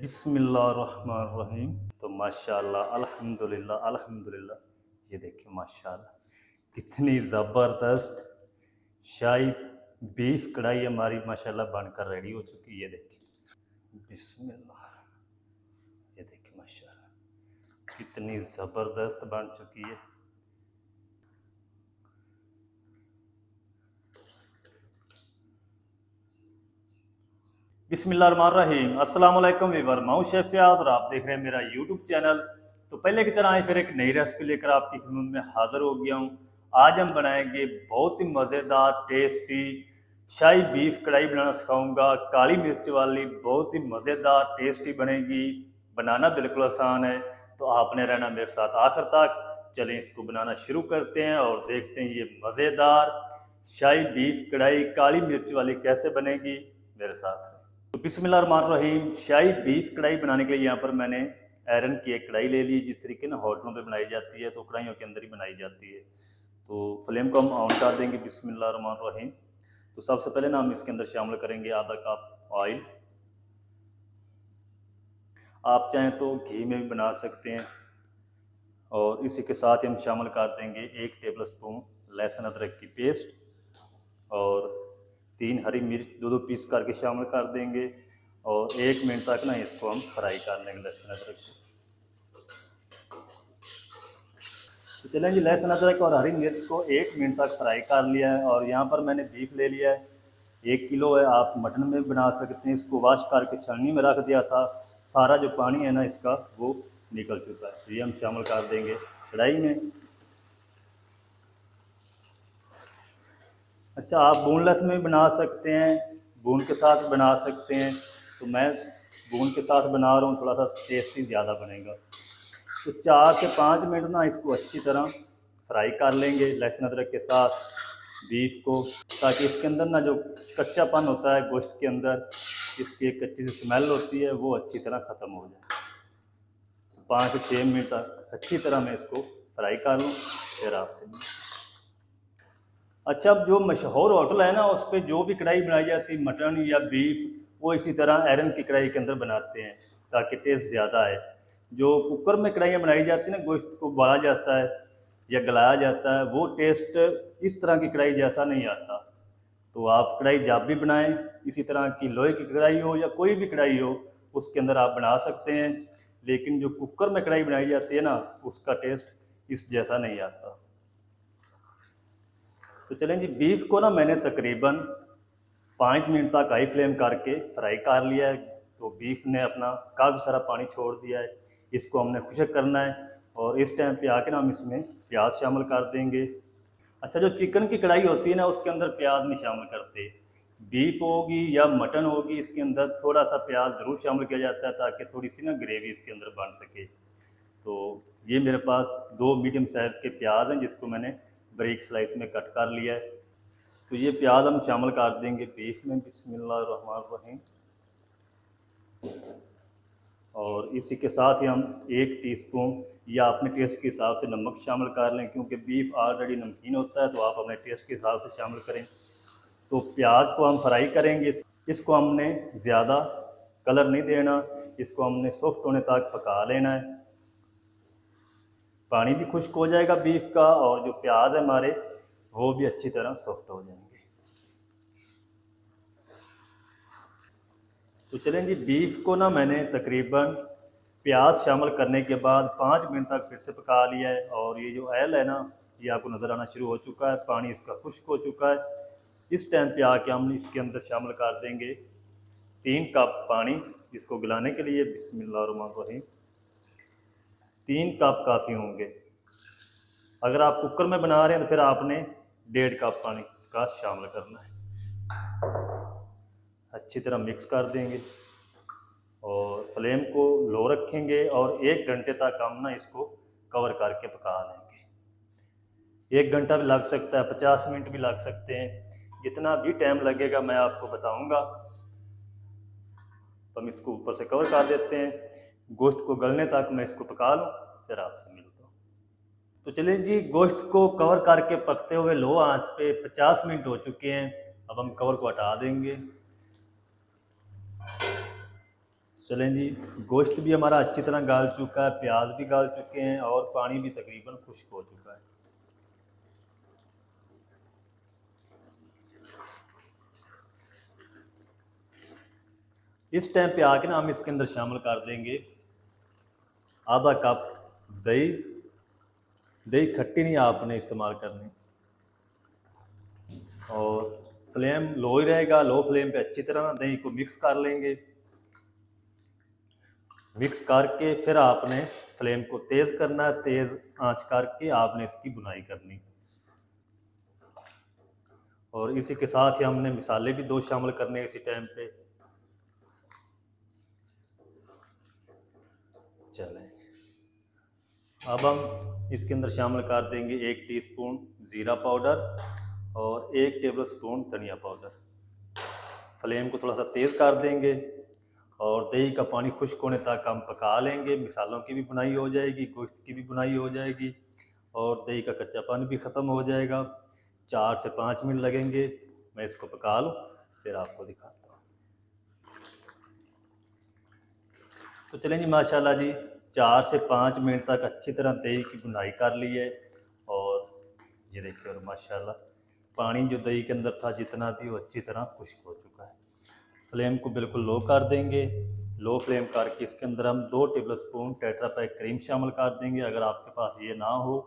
बिस्मिल्लाहिर्रहमानिर्रहीम। तो माशाल्लाह अल्हम्दुलिल्लाह अल्हम्दुलिल्लाह, ये देखिए माशाल्लाह कितनी ज़बरदस्त शाही बीफ कढ़ाई हमारी माशाल्लाह बनकर रेडी हो चुकी है। ये देखिए बिस्मिल्लाह, ये देखिए माशाल्लाह कितनी ज़बरदस्त बन चुकी है। बिस्मिल्लाहिर्रहमानिर्रहीम। अस्सलाम वालेकुम वीवर, मैं हूं शेफ फ़याज़ और आप देख रहे हैं मेरा यूट्यूब चैनल। तो पहले की तरह फिर एक नई रेसिपी लेकर आपकी खिदमत में हाज़िर हो गया हूं। आज हम बनाएंगे बहुत ही मज़ेदार टेस्टी शाही बीफ कढ़ाई बनाना सिखाऊंगा। काली मिर्च वाली बहुत ही मज़ेदार टेस्टी बनेगी। बनाना बिल्कुल आसान है, तो आपने रहना मेरे साथ आखिर तक। चलें इसको बनाना शुरू करते हैं और देखते हैं ये मज़ेदार शाही बीफ कढ़ाई काली मिर्च वाली कैसे बनेगी। मेरे साथ तो बिस्मिल्लाहिर्रहमानिर्रहीम। शाही बीफ कढ़ाई बनाने के लिए यहाँ पर मैंने आयरन की एक कढ़ाई ले ली, जिस तरीके ना होटलों पे बनाई जाती है, तो कढ़ाइयों के अंदर ही बनाई जाती है। तो फ्लेम को हम ऑन कर देंगे। बिस्मिल्लाहिर्रहमानिर्रहीम। तो सबसे पहले ना हम इसके अंदर शामिल करेंगे आधा कप ऑयल। आप चाहें तो घी में भी बना सकते हैं। और इसी के साथ ही हम शामिल कर देंगे 1 टेबल स्पून लहसुन अदरक की पेस्ट और 3 हरी मिर्च 2-2 पीस करके शामिल कर देंगे। और 1 मिनट तक ना इसको हम फ्राई कर लेंगे लहसुन अदरक को। तो चलें जी, लहसुन अदरक और हरी मिर्च को 1 मिनट तक फ्राई कर लिया है। और यहाँ पर मैंने बीफ ले लिया है, 1 किलो है। आप मटन में बना सकते हैं। इसको वॉश करके छलनी में रख दिया था, सारा जो पानी है ना इसका वो निकल चुका है। तो ये हम शामिल कर देंगे कढ़ाई में। अच्छा, आप बोनलेस में भी बना सकते हैं, बोन के साथ बना सकते हैं। तो मैं बोन के साथ बना रहा हूँ, थोड़ा सा टेस्टी ज़्यादा बनेगा। तो 4 से 5 मिनट ना इसको अच्छी तरह फ्राई कर लेंगे लहसुन अदरक के साथ बीफ को, ताकि इसके अंदर ना जो कच्चापन होता है गोश्त के अंदर, इसकी एक कच्ची सी स्मेल होती है, वो अच्छी तरह ख़त्म हो जाए। 5 से 6 मिनट तक अच्छी तरह मैं इसको फ्राई कर लूँ, फिर आपसे। अच्छा, अब जो मशहूर होटल है ना, उस पर जो भी कढ़ाई बनाई जाती है मटन या बीफ, वो इसी तरह आयरन की कढ़ाई के अंदर बनाते हैं ताकि टेस्ट ज़्यादा है। जो कुकर में कढ़ाइयाँ बनाई जाती हैं ना, गोश्त को उबाला जाता है या गलाया जाता है, वो टेस्ट इस तरह की कढ़ाई जैसा नहीं आता। तो आप कढ़ाई जब भी बनाएं, इसी तरह की लोहे की कढ़ाई हो या कोई भी कढ़ाई हो, उसके अंदर आप बना सकते हैं। लेकिन जो कुकर में कढ़ाई बनाई जाती है ना, उसका टेस्ट इस जैसा नहीं आता। तो चलें जी, बीफ को ना मैंने तकरीबन 5 मिनट तक हाई फ्लेम करके फ्राई कर लिया है। तो बीफ ने अपना काफ़ी सारा पानी छोड़ दिया है, इसको हमने खुश्क करना है। और इस टाइम पे आके ना हम इसमें प्याज शामिल कर देंगे। अच्छा, जो चिकन की कढ़ाई होती है ना, उसके अंदर प्याज नहीं शामिल करते। बीफ होगी या मटन होगी, इसके अंदर थोड़ा सा प्याज ज़रूर शामिल किया जाता है, ताकि थोड़ी सी ना ग्रेवी इसके अंदर बन सके। तो ये मेरे पास 2 मीडियम साइज़ के प्याज हैं, जिसको मैंने बारीक स्लाइस में कट कर लिया है। तो ये प्याज हम शामिल कर देंगे बीफ में। बिस्मिल्लाहिर्रहमानिर्रहीम। और इसी के साथ ही हम 1 टीस्पून या अपने टेस्ट के हिसाब से नमक शामिल कर लें, क्योंकि बीफ ऑलरेडी नमकीन होता है, तो आप अपने टेस्ट के हिसाब से शामिल करें। तो प्याज को हम फ्राई करेंगे, इसको हमने ज़्यादा कलर नहीं देना, इसको हमने सॉफ्ट होने तक पका लेना है। पानी भी खुश्क हो जाएगा बीफ का, और जो प्याज है हमारे वो भी अच्छी तरह सॉफ्ट हो जाएंगे। तो चलें जी, बीफ को ना मैंने तकरीबन प्याज शामिल करने के बाद 5 मिनट तक फिर से पका लिया है। और ये जो ऑयल है ना, ये आपको नज़र आना शुरू हो चुका है, पानी इसका खुश्क हो चुका है। इस टाइम पे आके हम इसके अंदर शामिल कर देंगे 3 कप पानी, इसको गलाने के लिए। बिस्मिल्लाहिर्रहमानिर्रहीम। 3 कप काफ़ी होंगे। अगर आप कुकर में बना रहे हैं तो फिर आपने 1.5 कप पानी का शामिल करना है। अच्छी तरह मिक्स कर देंगे और फ्लेम को लो रखेंगे, और 1 घंटे तक हम ना इसको कवर करके पका लेंगे। 1 घंटा भी लग सकता है, 50 मिनट भी लग सकते हैं, जितना भी टाइम लगेगा मैं आपको बताऊंगा। तो हम इसको ऊपर से कवर कर देते हैं, गोश्त को गलने तक मैं इसको पका लूँ, फिर आपसे मिलता हूँ। तो चलिए जी, गोश्त को कवर करके पकते हुए लो आंच पे 50 मिनट हो चुके हैं। अब हम कवर को हटा देंगे। चलें जी, गोश्त भी हमारा अच्छी तरह गाल चुका है, प्याज भी गाल चुके हैं और पानी भी तकरीबन खुश्क हो चुका है। इस टाइम पे आके ना हम इसके अंदर शामिल कर देंगे आधा कप दही। दही खट्टी नहीं आपने इस्तेमाल करनी और फ्लेम लो ही रहेगा। लो फ्लेम पे अच्छी तरह ना दही को मिक्स कर लेंगे। मिक्स करके फिर आपने फ्लेम को तेज़ करना है। तेज़ आंच करके आपने इसकी बुनाई करनी। और इसी के साथ ही हमने मसाले भी 2 शामिल करने हैं इसी टाइम पे। चलें, अब हम इसके अंदर शामिल कर देंगे 1 टीस्पून ज़ीरा पाउडर और 1 टेबल स्पून धनिया पाउडर। फ्लेम को थोड़ा सा तेज़ कर देंगे और दही का पानी खुश्क होने तक हम पका लेंगे। मसालों की भी बुनाई हो जाएगी, गोश्त की भी बुनाई हो जाएगी और दही का कच्चापन भी ख़त्म हो जाएगा। 4 से 5 मिनट लगेंगे। मैं इसको पका लूँ फिर आपको दिखाता हूँ। तो चलें जी, माशाल्लाह जी 4 से 5 मिनट तक अच्छी तरह दही की बुनाई कर ली है और ये देखिए, और माशाल्लाह पानी जो दही के अंदर था जितना भी वो अच्छी तरह खुश्क हो चुका है। फ्लेम को बिल्कुल लो कर देंगे। लो फ्लेम करके इसके अंदर हम 2 table spoon tetra pack cream शामिल कर देंगे। अगर आपके पास ये ना हो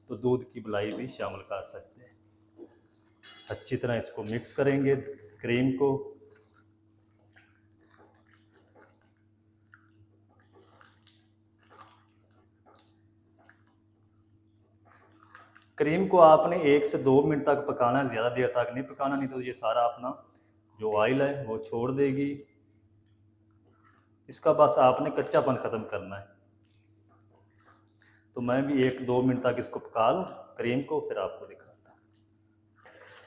तो दूध की मलाई भी शामिल कर सकते हैं। अच्छी तरह इसको मिक्स करेंगे क्रीम को। क्रीम को आपने 1 से 2 मिनट तक पकाना है, ज़्यादा देर तक नहीं पकाना, नहीं तो ये सारा अपना जो ऑयल है वो छोड़ देगी। इसका बस आपने कच्चापन ख़त्म करना है। तो मैं भी 1-2 मिनट तक इसको पका लूँ क्रीम को, फिर आपको दिखाता हूँ।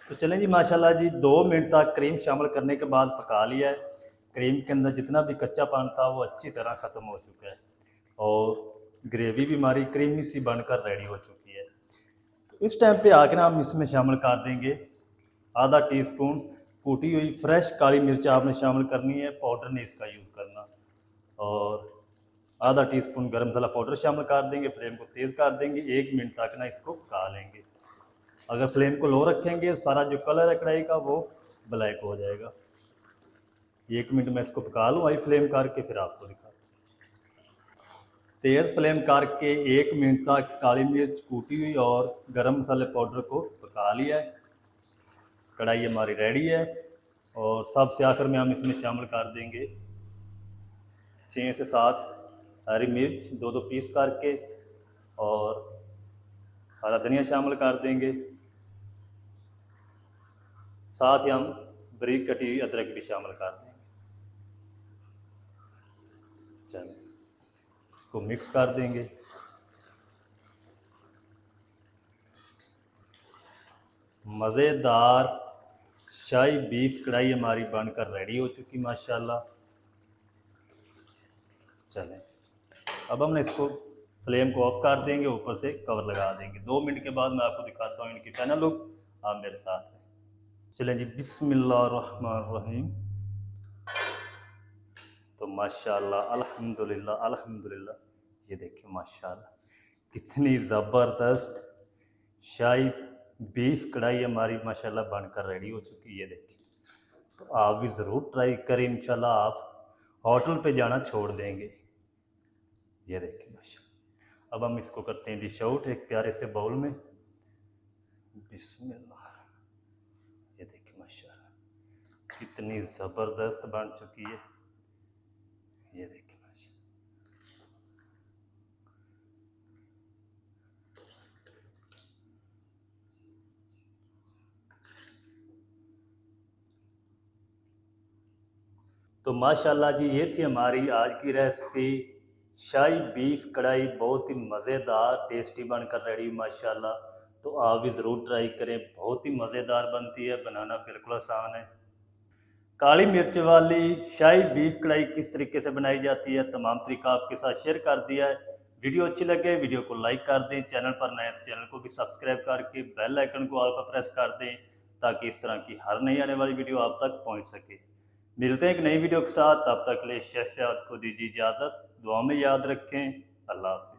तो चलें जी, माशाल्लाह जी 2 मिनट तक क्रीम शामिल करने के बाद पका लिया है। क्रीम के अंदर जितना भी कच्चापन था वो अच्छी तरह ख़त्म हो चुका है और ग्रेवी भी हमारी क्रीमी सी बनकर रेडी हो चुकी है। तो इस टाइम पे आके ना हम इसमें शामिल कर देंगे आधा टीस्पून कूटी हुई फ्रेश काली मिर्च आपने शामिल करनी है, पाउडर नहीं इसका यूज़ करना। और आधा टीस्पून गरम मसाला पाउडर शामिल कर देंगे। फ्लेम को तेज़ कर देंगे। 1 मिनट तक ना इसको पका लेंगे। अगर फ्लेम को लो रखेंगे सारा जो कलर है कढ़ाई का वो ब्लैक हो जाएगा। 1 मिनट में इसको पका लूँ हाई फ्लेम करके, फिर आपको दिखाता हूँ। तेज़ फ्लेम करके 1 मिनट तक काली मिर्च कूटी हुई और गरम मसाले पाउडर को पका लिया है। कढ़ाई हमारी रेडी है और सबसे आखिर में हम इसमें शामिल कर देंगे 6 से 7 हरी मिर्च 2-2 पीस करके और हरा धनिया शामिल कर देंगे। साथ ही हम बारीक कटी हुई अदरक भी शामिल कर देंगे। चलें, इसको मिक्स कर देंगे। मज़ेदार शाही बीफ कढ़ाई हमारी बनकर रेडी हो चुकी माशाल्लाह। चलें, अब हमने इसको फ्लेम को ऑफ कर देंगे, ऊपर से कवर लगा देंगे। 2 मिनट के बाद मैं आपको दिखाता हूँ इनकी फाइनल लुक। आप मेरे साथ हैं। चलें जी, बिस्मिल्लाहिर्रहमानिर्रहीम। तो माशाल्लाह अल्हम्दुलिल्लाह अल्हम्दुलिल्लाह, ये देखिए माशाल्लाह कितनी ज़बरदस्त शाही बीफ कढ़ाई हमारी माशाल्लाह बनकर रेडी हो चुकी है। ये देखिए, तो आप भी ज़रूर ट्राई करें। इंशाल्लाह आप होटल पे जाना छोड़ देंगे। ये देखिए माशाल्लाह। अब हम इसको करते हैं डिश आउट एक प्यारे से बाउल में। बिस्मिल्लाह, ये देखिए माशाल्लाह कितनी ज़बरदस्त बन चुकी है। ये देखिए माशाल्लाह। तो माशाल्लाह जी, ये थी हमारी आज की रेसिपी शाही बीफ कढ़ाई। बहुत ही मज़ेदार टेस्टी बनकर रेडी माशाल्लाह। तो आप भी ज़रूर ट्राई करें, बहुत ही मज़ेदार बनती है, बनाना बिल्कुल आसान है। काली मिर्च वाली शाही बीफ कढ़ाई किस तरीके से बनाई जाती है तमाम तरीका आपके साथ शेयर कर दिया है। वीडियो अच्छी लगे वीडियो को लाइक कर दें। चैनल पर नए तो चैनल को भी सब्सक्राइब करके बेल आइकन को ऑल पर प्रेस कर दें ताकि इस तरह की हर नई आने वाली वीडियो आप तक पहुंच सके। मिलते हैं एक नई वीडियो के साथ, तब तक के लिए शेफ फयाज को दीजिए इजाज़त। दुआ में याद रखें। अल्लाह हाफ़िज़।